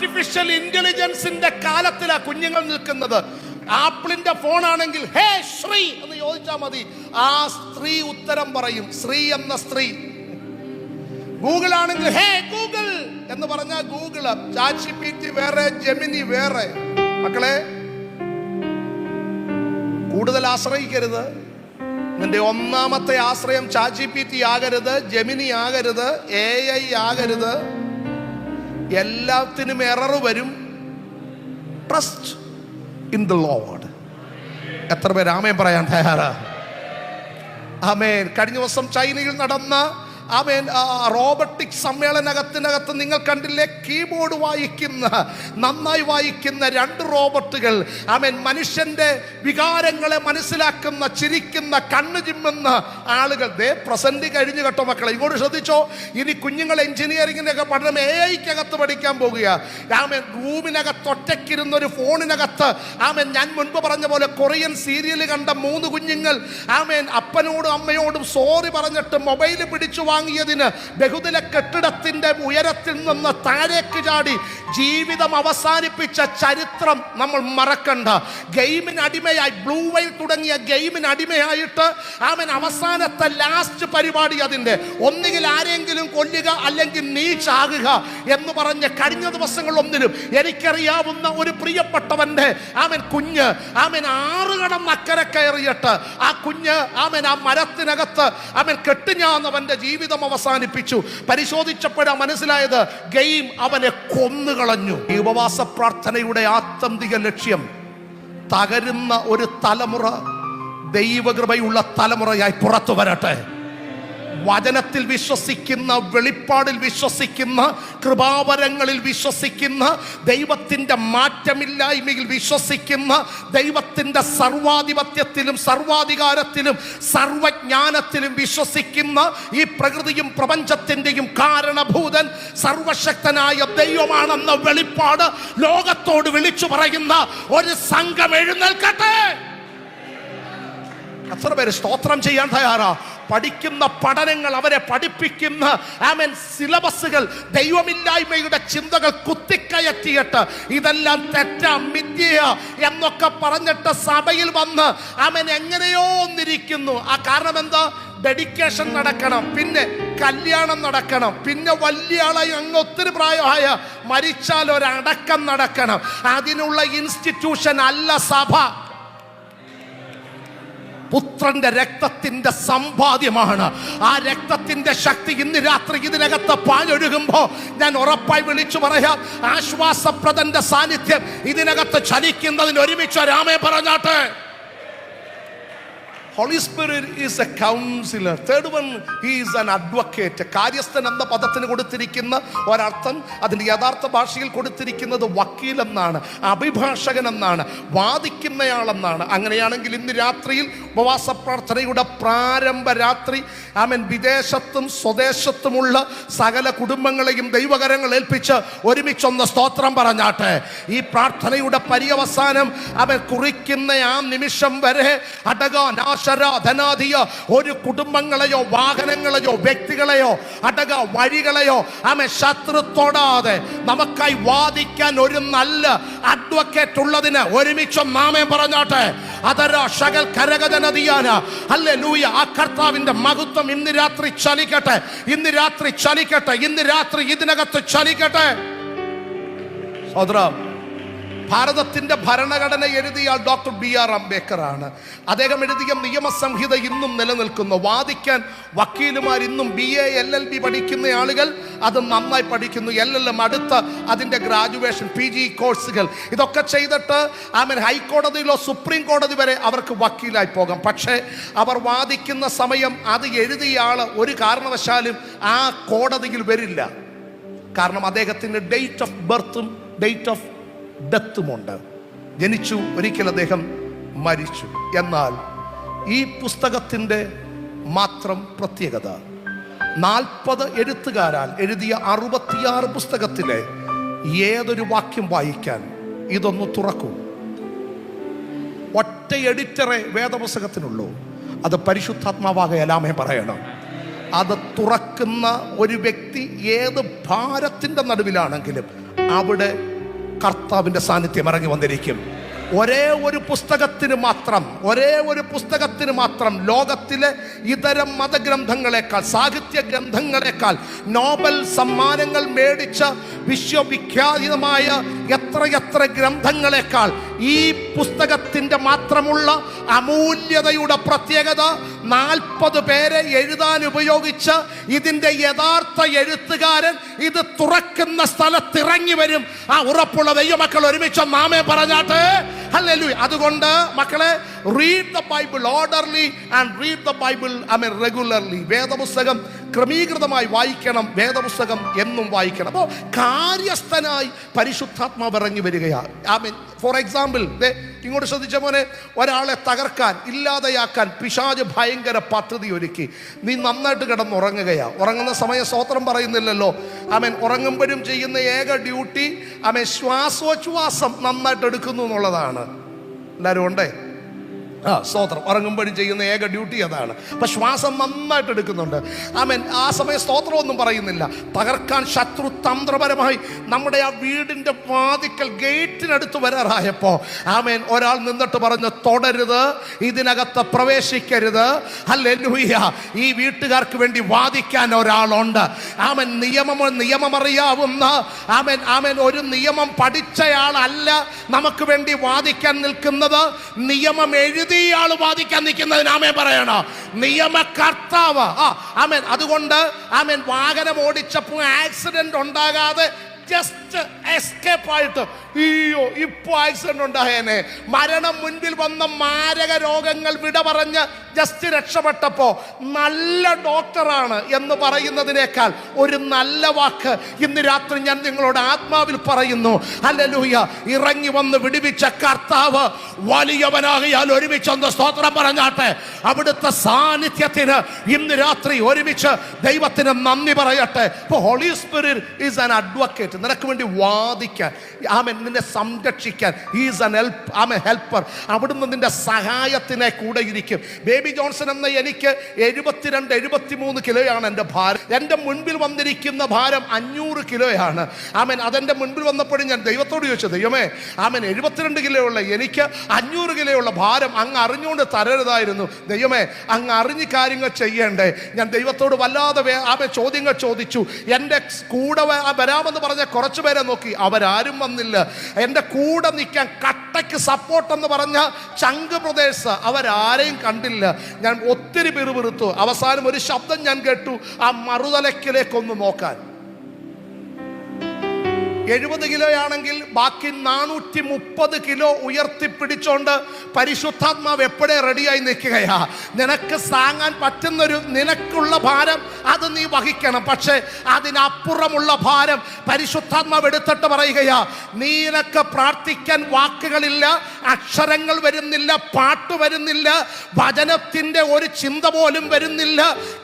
Artificial ഇന്റലിജൻസിന്റെ കാലത്തിലാ കുഞ്ഞുങ്ങൾ നിൽക്കുന്നത്. ആപ്പിളിന്റെ ഫോണാണെങ്കിൽ ഹേ ശ്രീ എന്ന് ചോദിച്ചാൽ മതി, ആ സ്ത്രീ ഉത്തരം പറയും. ശ്രീ എന്ന സ്ത്രീ. ഗൂഗിൾ ആണെങ്കിൽ ഹേ ഗൂഗിൾ എന്ന് പറഞ്ഞാൽ ഗൂഗിൾ. ChatGPT വേറെ, ജെമിനി വേറെ. മക്കളെ, കൂടുതൽ ആശ്രയിക്കരുത്. നിന്റെ ഒന്നാമത്തെ ആശ്രയം ChatGPT ആകരുത്, ജെമിനി ആകരുത്, AI ആകരുത്. എല്ലാത്തിനും എറർ വരും. Trust in the Lord. എത്ര പേര് ആമേൻ പറയാൻ തയ്യാറാ? ആമേൻ. കഴിഞ്ഞ ദിവസം ചൈനയിൽ നടന്ന റോബോട്ടിക് സമ്മേളനത്തിനകത്ത് നിങ്ങൾ കണ്ടില്ലേ, കീബോർഡ് വായിക്കുന്ന, നന്നായി വായിക്കുന്ന 2 റോബോട്ടുകൾ. മനുഷ്യന്റെ വികാരങ്ങളെ മനസ്സിലാക്കുന്ന, ചിരിക്കുന്ന, കണ്ണു ചിമ്മുന്ന ആളുകൾ. പ്രസന്റ് കഴിഞ്ഞു കേട്ടോ മക്കളെ, ഇങ്ങോട്ട് ശ്രദ്ധിച്ചോ. ഇനി കുഞ്ഞുങ്ങൾ എഞ്ചിനീയറിംഗിനൊക്കെ പഠനം AI-ക്കകത്ത് പഠിക്കാൻ പോകുക. റൂമിനകത്ത് ഒറ്റയ്ക്കിരുന്ന ഒരു ഫോണിനകത്ത് ഞാൻ മുൻപ് പറഞ്ഞ പോലെ കൊറിയൻ സീരിയൽ കണ്ട 3 കുഞ്ഞുങ്ങൾ അപ്പനോടും അമ്മയോടും സോറി പറഞ്ഞിട്ട് മൊബൈൽ പിടിച്ചു വാങ്ങിയതിന് ബഹുതല കെട്ടിടത്തിന്റെ ഉയരത്തിൽ നിന്ന് താഴേക്ക് ചാടി ജീവിതം അവസാനിപ്പിച്ച ചരിത്രം നമ്മൾ മറക്കണ്ട. ഗെയിമിന് അടിമയായി, ബ്ലൂ വെയിൽ തുടങ്ങിയ ഗെയിമിന് അടിമയായിട്ട് അവസാനത്തെ ലാസ്റ്റ് പരിപാടി അതിന്റെ ഒന്നുകിൽ ആരെങ്കിലും കൊല്ലുക അല്ലെങ്കിൽ നീ ചാകുക എന്ന് പറഞ്ഞ് കഴിഞ്ഞ ദിവസങ്ങളൊന്നിലും എനിക്കറിയാവുന്ന ഒരു പ്രിയപ്പെട്ടവന്റെ കുഞ്ഞ് 6 കടം അക്കരെ കയറിയിട്ട് ആ കുഞ്ഞ് ആ മരത്തിനകത്ത് കെട്ടിഞ്ഞാന്നവന്റെ ജീവിതം അവസാനിപ്പിച്ചു. പരിശോധിച്ചപ്പോഴാണ് മനസ്സിലായത്, ഗെയിം അവനെ കൊന്നുകളഞ്ഞു. ഈ ഉപവാസ പ്രാർത്ഥനയുടെ ആത്യന്തിക ലക്ഷ്യം തകരുന്ന ഒരു തലമുറ ദൈവകൃപയുള്ള തലമുറയായി പുറത്തു വരട്ടെ. വചനത്തിൽ വിശ്വസിക്കുന്ന, വെളിപ്പാടിൽ വിശ്വസിക്കുന്ന, കൃപാവരങ്ങളിൽ വിശ്വസിക്കുന്ന, ദൈവത്തിൻ്റെ മാറ്റമില്ലായ്മയിൽ വിശ്വസിക്കുന്ന, ദൈവത്തിൻ്റെ സർവാധിപത്യത്തിലും സർവാധികാരത്തിലും സർവജ്ഞാനത്തിലും വിശ്വസിക്കുന്ന, ഈ പ്രകൃതിയും പ്രപഞ്ചത്തിൻ്റെയും കാരണഭൂതൻ സർവശക്തനായ ദൈവമാണെന്ന വെളിപ്പാട് ലോകത്തോട് വിളിച്ചു പറയുന്ന ഒരു സംഘം എഴുന്നേൽക്കട്ടെ. എത്ര പേര് സ്തോത്രം ചെയ്യാൻ തയ്യാറാ? പഠിക്കുന്ന പഠനങ്ങൾ, അവരെ പഠിപ്പിക്കുന്ന സിലബസുകൾ, ദൈവമില്ലായ്മയുടെ ചിന്തകൾ കുത്തിക്കയറ്റിയിട്ട് ഇതെല്ലാം തെറ്റാ, മിഥ്യ എന്നൊക്കെ പറഞ്ഞിട്ട് സഭയിൽ വന്ന് എങ്ങനെയോ ഒന്നിരിക്കുന്നു. ആ കാരണം എന്താ? ഡെഡിക്കേഷൻ നടക്കണം, പിന്നെ കല്യാണം നടക്കണം, പിന്നെ വലിയ ആളായി അങ്ങ് ഒത്തിരി പ്രായമായ മരിച്ചാൽ ഒരടക്കം നടക്കണം. അതിനുള്ള ഇൻസ്റ്റിറ്റ്യൂഷൻ അല്ല സഭ. പുത്രന്റെ രക്തത്തിന്റെ സമ്പാദ്യമാണ്. ആ രക്തത്തിന്റെ ശക്തി ഇന്ന് രാത്രി ഇതിനകത്ത് പാഞ്ഞൊഴുകുമ്പോ ഞാൻ ഉറപ്പായി വിളിച്ചു പറയാം, ആശ്വാസപ്രദന്റെ സാന്നിധ്യം ഇതിനകത്ത് ചലിക്കുന്നതിന് ഒരുമിച്ച് രാമേ പറഞ്ഞാട്ടെ. Holy Spirit is a counselor. Third one, he is an advocate. കാര്യസ്ഥൻ എന്ന പദത്തിന് കൊടുത്തിരിക്കുന്ന ഒരർത്ഥം, അതിൻ്റെ യഥാർത്ഥ ഭാഷയിൽ കൊടുത്തിരിക്കുന്നത് വക്കീൽ എന്നാണ്, അഭിഭാഷകൻ എന്നാണ്, വാദിക്കുന്നയാളെന്നാണ്. അങ്ങനെയാണെങ്കിൽ ഇന്ന് രാത്രിയിൽ ഉപവാസ പ്രാർത്ഥനയുടെ പ്രാരംഭ രാത്രി വിദേശത്തും സ്വദേശത്തുമുള്ള സകല കുടുംബങ്ങളെയും ദൈവകരങ്ങൾ ഏൽപ്പിച്ച് ഒരുമിച്ചൊന്ന് സ്തോത്രം പറഞ്ഞാട്ടെ. ഈ പ്രാർത്ഥനയുടെ പര്യവസാനം കുറിക്കുന്ന ആ നിമിഷം വരെ ധനാധിയ ഒരു കുടുംബങ്ങളെയോ വാഹനങ്ങളെയോ വ്യക്തികളെയോ വഴികളെയോ ശത്രു തൊടാതെ നമുക്കായി വാദിക്കാൻ ഒരു നല്ല അഡ്വക്കേറ്റ് ഉള്ളതിന് ഒരുമിച്ചും നാമേ പറഞ്ഞാട്ടെ. അതര ശകൽ കരകജനദിയാന ഹല്ലേലൂയ. ആ കർത്താവിന്റെ മഹത്വം ഇന്ന് രാത്രി ചലിക്കട്ടെ, ഇന്ന് രാത്രി ചലിക്കട്ടെ, ഇന്ന് രാത്രി ഇതിനകത്ത് ചലിക്കട്ടെ. സഹോദരാ, ഭാരതത്തിന്റെ ഭരണഘടന എഴുതിയ ഡോക്ടർ BR അംബേദ്കർ ആണ്. അദ്ദേഹം എഴുതിയ നിയമസംഹിത ഇന്നും നിലനിൽക്കുന്നു. വാദിക്കാൻ വക്കീലുമാർ ഇന്നും BA LLB പഠിക്കുന്ന ആളുകൾ അത് നന്നായി പഠിക്കുന്നു. LLM അടുത്ത അതിൻ്റെ ഗ്രാജുവേഷൻ, PG കോഴ്സുകൾ ഇതൊക്കെ ചെയ്തിട്ട് ഹൈക്കോടതിയിലോ സുപ്രീം കോടതി വരെ അവർക്ക് വക്കീലായി പോകാം. പക്ഷേ അവർ വാദിക്കുന്ന സമയം അത് എഴുതിയ ആള് ഒരു കാരണവശാലും ആ കോടതിയിൽ വരില്ല. കാരണം അദ്ദേഹത്തിന് ഡേറ്റ് ഓഫ് ബർത്തും ഡേറ്റ് ഓഫ് ഡെത്തുമുണ്ട്. ജനിച്ചു, ഒരിക്കൽ അദ്ദേഹം മരിച്ചു. എന്നാൽ ഈ പുസ്തകത്തിൻ്റെ മാത്രം പ്രത്യേകത 40 എഴുത്തുകാരാൽ എഴുതിയ 66 പുസ്തകത്തിലെ ഏതൊരു വാക്യം വായിക്കാൻ ഇതൊന്ന് തുറക്കൂ. ഒറ്റ എഡിറ്ററെ വേദപുസ്തകത്തിനുള്ളൂ. അത് പരിശുദ്ധാത്മാവാകയാലാമേ പറയണം. അത് തുറക്കുന്ന ഒരു വ്യക്തി ഏത് ഭാരത്തിൻ്റെ നടുവിലാണെങ്കിലും അവിടെ കർത്താവിൻ്റെ സാന്നിധ്യം ഇറങ്ങി വന്നിരിക്കും. ഒരേ ഒരു പുസ്തകത്തിന് മാത്രം ലോകത്തിലെ ഇതര മതഗ്രന്ഥങ്ങളെക്കാൾ, സാഹിത്യ ഗ്രന്ഥങ്ങളെക്കാൾ നോബൽ സമ്മാനങ്ങൾ മേടിച്ച വിശ്വവിഖ്യാതമായ എത്രയെത്ര ഗ്രന്ഥങ്ങളെക്കാൾ ഈ പുസ്തകത്തിൻ്റെ മാത്രമുള്ള അമൂല്യതയുടെ പ്രത്യേകത 40 പേരെ എഴുതാൻ ഉപയോഗിച്ച ഇതിൻ്റെ യഥാർത്ഥ എഴുത്തുകാരൻ ഇത് തുറക്കുന്ന സ്ഥലത്തിറങ്ങി വരും. ആ ഉറപ്പുള്ള ദൈവമക്കൾ ഒരുമിച്ച് നാമേ പറഞ്ഞാട്ടെ ഹല്ലേലൂയ. അതുകൊണ്ട് മക്കളെ, read the Bible orderly and read the Bible regularly. വേദപുസ്തകം ക്രമീകൃതമായി വായിക്കണം, വേദപുസ്തകം എന്നും വായിക്കണം. അപ്പോൾ കാര്യസ്ഥനായി പരിശുദ്ധാത്മാവ് ഇറങ്ങി വരികയാണ്. ഫോർ എക്സാമ്പിൾ, ഇങ്ങോട്ട് ശ്രദ്ധിച്ച മോനെ, ഒരാളെ തകർക്കാൻ, ഇല്ലാതെയാക്കാൻ പിശാച് ഭയങ്കര പദ്ധതി ഒരുക്കി. നീ നന്നായിട്ട് കിടന്നുറങ്ങുകയാണ്. ഉറങ്ങുന്ന സമയം സ്തോത്രം പറയുന്നില്ലല്ലോ. ഉറങ്ങുമ്പോഴും ചെയ്യുന്ന ഏക ഡ്യൂട്ടി ശ്വാസോച്ഛ്വാസം നന്നായിട്ട് എടുക്കുന്നു എന്നുള്ളതാണ്. എല്ലാവരും ഉണ്ടേ? സ്തോത്രം. ഉറങ്ങുമ്പോഴും ചെയ്യുന്ന ഏക ഡ്യൂട്ടി അതാണ്. അപ്പം ശ്വാസം നന്നായിട്ട് എടുക്കുന്നുണ്ട്. ആ സമയം സ്തോത്രം ഒന്നും പറയുന്നില്ല. തകർക്കാൻ ശത്രു തന്ത്രപരമായി നമ്മുടെ ആ വീടിൻ്റെ വാതിക്കൽ ഗേറ്റിനടുത്ത് വരാറായപ്പോൾ ഒരാൾ നിന്നിട്ട് പറഞ്ഞു, തൊടരുത്, ഇതിനകത്ത് പ്രവേശിക്കരുത്. ഹല്ലേലൂയ. ഈ വീട്ടുകാർക്ക് വേണ്ടി വാദിക്കാൻ ഒരാളുണ്ട്. നിയമമറിയാവുന്ന ഒരു നിയമം പഠിച്ചയാളല്ല നമുക്ക് വേണ്ടി വാദിക്കാൻ നിൽക്കുന്നത്. നിയമം എഴുതി ആള് വാദിക്കാൻ നിൽക്കുന്നതിന് ആമേൻ പറയണോ? നിയമകർത്താവ്. അതുകൊണ്ട് വാഹനം ഓടിച്ചപ്പോൾ ആക്സിഡന്റ് ഉണ്ടാകാതെ ജസ്റ്റ് എസ്കേപ്പ് ആയിട്ട്, അയ്യോ ഇപ്പൊ ആക്സിഡന്റ് ഉണ്ടായേനെ, മരണം മുൻപിൽ വന്ന മാരക രോഗങ്ങൾ വിട പറഞ്ഞ് ജസ്റ്റ് രക്ഷപ്പെട്ടപ്പോ നല്ല ഡോക്ടറാണ് എന്ന് പറയുന്നതിനേക്കാൾ ഒരു നല്ല വാക്ക് ഇന്ന് രാത്രി ഞാൻ നിങ്ങളോട് ആത്മാവിൽ പറയുന്നു. ഹല്ലേലൂയ. ഇറങ്ങി വന്ന് വിടുവിച്ച കർത്താവ് വലിയവനാകിയാൽ ഒരുമിച്ചൊന്ന് സ്തോത്രം പറഞ്ഞാട്ടെ. അവിടുത്തെ സാന്നിധ്യത്തിന് ഇന്ന് രാത്രി ഒരുമിച്ച് ദൈവത്തിന് നന്ദി പറയട്ടെ. Holy Spirit is an advocate. നിനക്ക് വേണ്ടി വാദിക്കാൻ, നിന്നെ സംരക്ഷിക്കാൻ, ഈസ് ആൻ ഹെൽപ്പർ. അവിടുന്ന് നിന്റെ സഹായത്തിനെ കൂടെ ഇരിക്കും. ബേബി ജോൺസൺ എന്ന എനിക്ക് 72-73 കിലോയാണ് എൻ്റെ ഭാരം. എൻ്റെ മുൻപിൽ വന്നിരിക്കുന്ന ഭാരം 500 കിലോയാണ്. അതെൻ്റെ മുൻപിൽ വന്നപ്പോഴും ഞാൻ ദൈവത്തോട് ചോദിച്ചു, ദൈവമേ 72 കിലോ ഉള്ള എനിക്ക് 500 കിലോ ഉള്ള ഭാരം അങ്ങ് അറിഞ്ഞുകൊണ്ട് തരരുതായിരുന്നു. ദൈവമേ, അങ്ങ് അറിഞ്ഞ് കാര്യങ്ങൾ ചെയ്യണ്ടേ. ഞാൻ ദൈവത്തോട് വല്ലാതെ ചോദ്യങ്ങൾ ചോദിച്ചു. എൻ്റെ കൂടെ വരാമെന്ന് പറഞ്ഞ കുറച്ചു പേരെ നോക്കി, അവരാരും വന്നില്ല. എൻ്റെ കൂടെ നിൽക്കാൻ കട്ടയ്ക്ക് സപ്പോർട്ട് എന്ന് പറഞ്ഞ ചങ്ക് ബ്രദേഴ്സ്, അവരാരെയും കണ്ടില്ല. ഞാൻ ഒത്തിരി പിറുപിറുത്തു. അവസാനം ഒരു ശബ്ദം ഞാൻ കേട്ടു, ആ മറുതലക്കിലേക്കൊന്ന് നോക്കാൻ. 70 കിലോയാണെങ്കിൽ ബാക്കി 430 കിലോ ഉയർത്തിപ്പിടിച്ചോണ്ട് പരിശുദ്ധാത്മാവ് എപ്പോഴേ റെഡിയായി നിൽക്കുകയാ. നിനക്ക് താങ്ങാൻ പറ്റുന്നൊരു നിനക്കുള്ള ഭാരം അത് നീ വഹിക്കണം. പക്ഷെ അതിനപ്പുറമുള്ള ഭാരം പരിശുദ്ധാത്മാവ് എടുത്തിട്ട് പറയുകയാ, നീനക്ക് പ്രാർത്ഥിക്കാൻ വാക്കുകളില്ല, അക്ഷരങ്ങൾ വരുന്നില്ല, പാട്ട് വരുന്നില്ല, വചനത്തിൻ്റെ ഒരു ചിന്ത പോലും വരുന്നില്ല.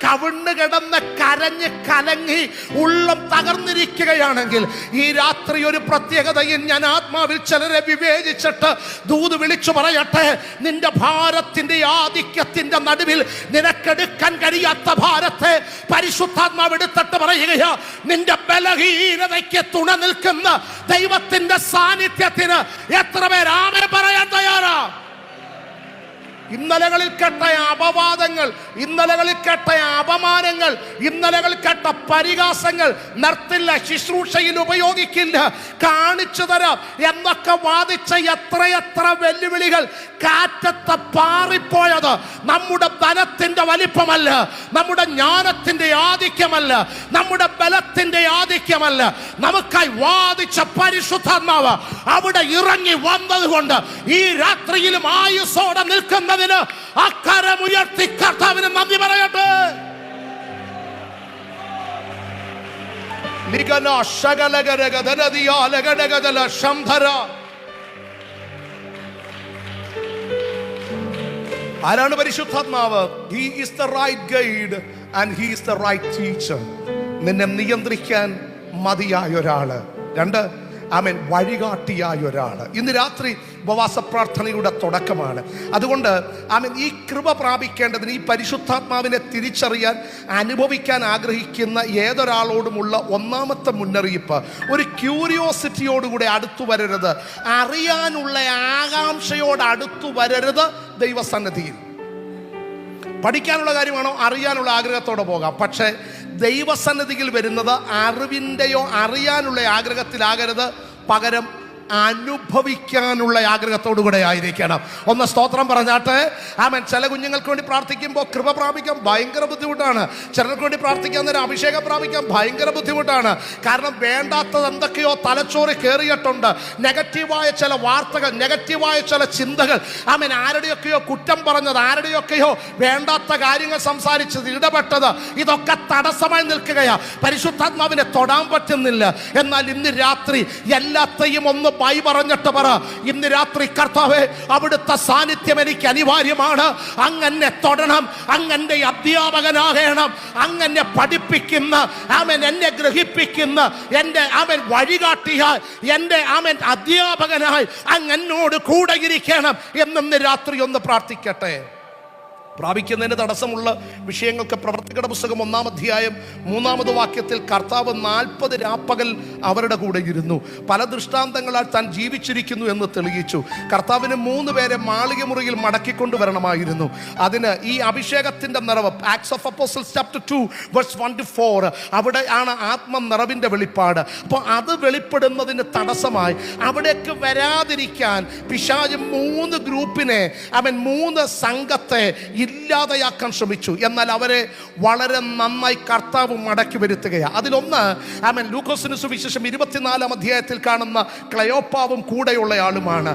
കവിണ്ണ് കിടന്ന് കരഞ്ഞ് കലങ്ങി ഉള്ളം തകർന്നിരിക്കുകയാണെങ്കിൽ ഈ രാത്രി ഒരു പ്രത്യേകതയും ഞാൻ ആത്മാവിൽ ചിലരെ വിവേചിച്ചിട്ട് ദൂത് വിളിച്ചു പറയട്ടെ. നിന്റെ ഭാരത്തിന്റെ ആധിക്യത്തിന്റെ നടുവിൽ നിനക്കെടുക്കാൻ കഴിയാത്ത ഭാരത്തെ പരിശുദ്ധാത്മാവ് എടുത്തിട്ട് പറയുകയാ, നിന്റെ ബലഹീനതയ്ക്ക് തുണ നിൽക്കുന്ന ദൈവത്തിന്റെ സാന്നിധ്യത്തിന് എത്ര പേർ ആമേൻ പറയാൻ തയ്യാറാ? ഇന്നലകളിൽ കേട്ട അപവാദങ്ങൾ, ഇന്നലകളിൽ കേട്ട അപമാനങ്ങൾ, ഇന്നലകളിൽ കേട്ട പരിഹാസങ്ങൾ നിർത്തില്ല, ശുശ്രൂഷയിൽ ഉപയോഗിക്കില്ല, കാണിച്ചു തരാം എന്നൊക്കെ വാദിച്ച എത്രയെത്ര വെല്ലുവിളികൾ കാറ്റത്ത് പാറിപ്പോയത് നമ്മുടെ ധനത്തിന്റെ വലിപ്പമല്ല, നമ്മുടെ ജ്ഞാനത്തിന്റെ ആധിക്യമല്ല, നമ്മുടെ ബലത്തിന്റെ ആധിക്യമല്ല. നമുക്കായി വാദിച്ച പരിശുദ്ധാത്മാവ് അവിടെ ഇറങ്ങി വന്നതുകൊണ്ട് ഈ രാത്രിയിലും ആയുസ്സോടെ നിൽക്കുന്ന അക്കരമുയർത്തി കർത്താവിന് നന്ദി പറയട്ടെ. ആരാണ് പരിശുദ്ധാത്മാവ്? He is the right guide and he is the right teacher. നിന്നെ നിയന്ത്രിക്കാൻ മതിയായ ഒരാള്. 2, ആമേൻ വഴികാട്ടിയായ ഒരാൾ. ഇന്ന് രാത്രി ഉപവാസ പ്രാർത്ഥനയുടെ തുടക്കമാണ്. അതുകൊണ്ട് ആമേൻ ഈ കൃപ പ്രാപിക്കേണ്ടതിന്, ഈ പരിശുദ്ധാത്മാവിനെ തിരിച്ചറിയാൻ അനുഭവിക്കാൻ ആഗ്രഹിക്കുന്ന ഏതൊരാളോടുമുള്ള ഒന്നാമത്തെ മുന്നറിയിപ്പ്, ഒരു ക്യൂരിയോസിറ്റിയോടുകൂടെ അടുത്തു വരരുത്, അറിയാനുള്ള ആകാംക്ഷയോട് അടുത്തു വരരുത്. ദൈവസന്നിധിയിൽ പഠിക്കാനുള്ള കാര്യമാണോ, അറിയാനുള്ള ആഗ്രഹത്തോടെ പോകാം. പക്ഷേ ദൈവസന്നിധിയിൽ വരുന്നത് അറിവിൻ്റെയോ അറിയാനുള്ള ആഗ്രഹത്തിലാകരുത്, പകരം അനുഭവിക്കാനുള്ള ആഗ്രഹത്തോടു കൂടെ ആയിരിക്കണം. ഒന്ന് സ്തോത്രം പറഞ്ഞാട്ടെ. ആമേൻ. ചില കുഞ്ഞുങ്ങൾക്ക് വേണ്ടി പ്രാർത്ഥിക്കുമ്പോൾ കൃപ പ്രാപിക്കാൻ ഭയങ്കര ബുദ്ധിമുട്ടാണ്. ചിലർക്ക് വേണ്ടി പ്രാർത്ഥിക്കാൻ നേരം അഭിഷേകം പ്രാപിക്കാൻ ഭയങ്കര ബുദ്ധിമുട്ടാണ്. കാരണം വേണ്ടാത്തത് എന്തൊക്കെയോ തലച്ചോറ് കയറിയിട്ടുണ്ട്. നെഗറ്റീവായ ചില വാർത്തകൾ, നെഗറ്റീവായ ചില ചിന്തകൾ, ആമേൻ, ആരുടെയൊക്കെയോ കുറ്റം പറഞ്ഞത്, ആരുടെയൊക്കെയോ വേണ്ടാത്ത കാര്യങ്ങൾ സംസാരിച്ചത്, ഇടപെട്ടത്, ഇതൊക്കെ തടസ്സമായി നിൽക്കുകയാ. പരിശുദ്ധാത്മാവിനെ തൊടാൻ പറ്റുന്നില്ല. എന്നാൽ ഇന്ന് രാത്രി എല്ലാത്തെയും ഒന്ന് ബൈ പറഞ്ഞിട്ട് പറ, ഇന്ന് രാത്രി കർത്താവേ, അവിടുത്തെ സാന്നിധ്യം എനിക്ക് അനിവാര്യമാണ്. അങ്ങനെ തൊടണം, അങ്ങനെ അധ്യാപകനാകണം, അങ്ങനെ പഠിപ്പിക്കുന്ന, ആമേൻ, എന്നെ ഗ്രഹിപ്പിക്കുന്ന, എൻ്റെ ആമേൻ വഴികാട്ടിയായി, എൻ്റെ ആമേൻ അധ്യാപകനായി അങ്ങനോട് കൂടെ ഇരിക്കണം എന്നിന്ന് രാത്രി ഒന്ന് പ്രാർത്ഥിക്കട്ടെ. പ്രാപിക്കുന്നതിന് തടസ്സമുള്ള വിഷയങ്ങൾക്ക് പ്രവർത്തികളുടെ പുസ്തകം 1-ാം അധ്യായം 3-ാമത് വാക്യത്തിൽ കർത്താവ് 40 രാപ്പകൽ അവരുടെ കൂടെ ഇരുന്നു, പല ദൃഷ്ടാന്തങ്ങളാൽ താൻ ജീവിച്ചിരിക്കുന്നു എന്ന് തെളിയിച്ചു. കർത്താവിന് 3 പേരെ മാളിക മുറിയിൽ മടക്കിക്കൊണ്ടുവരണമായിരുന്നു. അതിന് ഈ അഭിഷേകത്തിന്റെ നിറവ്, Acts of Apostles chapter 2 verse 1-4, അവിടെ ആണ് ആത്മനിറവിന്റെ വെളിപ്പാട്. അപ്പോൾ അത് വെളിപ്പെടുന്നതിന് തടസ്സമായി അവിടേക്ക് വരാതിരിക്കാൻ പിശാച് 3 ഗ്രൂപ്പിനെ, അവൻ 3 സംഘത്തെ ഇല്ലാതെയാക്കാൻ ശ്രമിച്ചു. എന്നാൽ അവരെ വളരെ നന്നായി കർത്താവ് മടക്കി വരുത്തുകയാണ്. അതിലൊന്ന്, ആമേൻ, ലൂക്കോസിന് സുവിശേഷം 24-ാം അധ്യായത്തിൽ കാണുന്ന ക്ലയോപ്പാവും കൂടെയുള്ള ആളുമാണ്.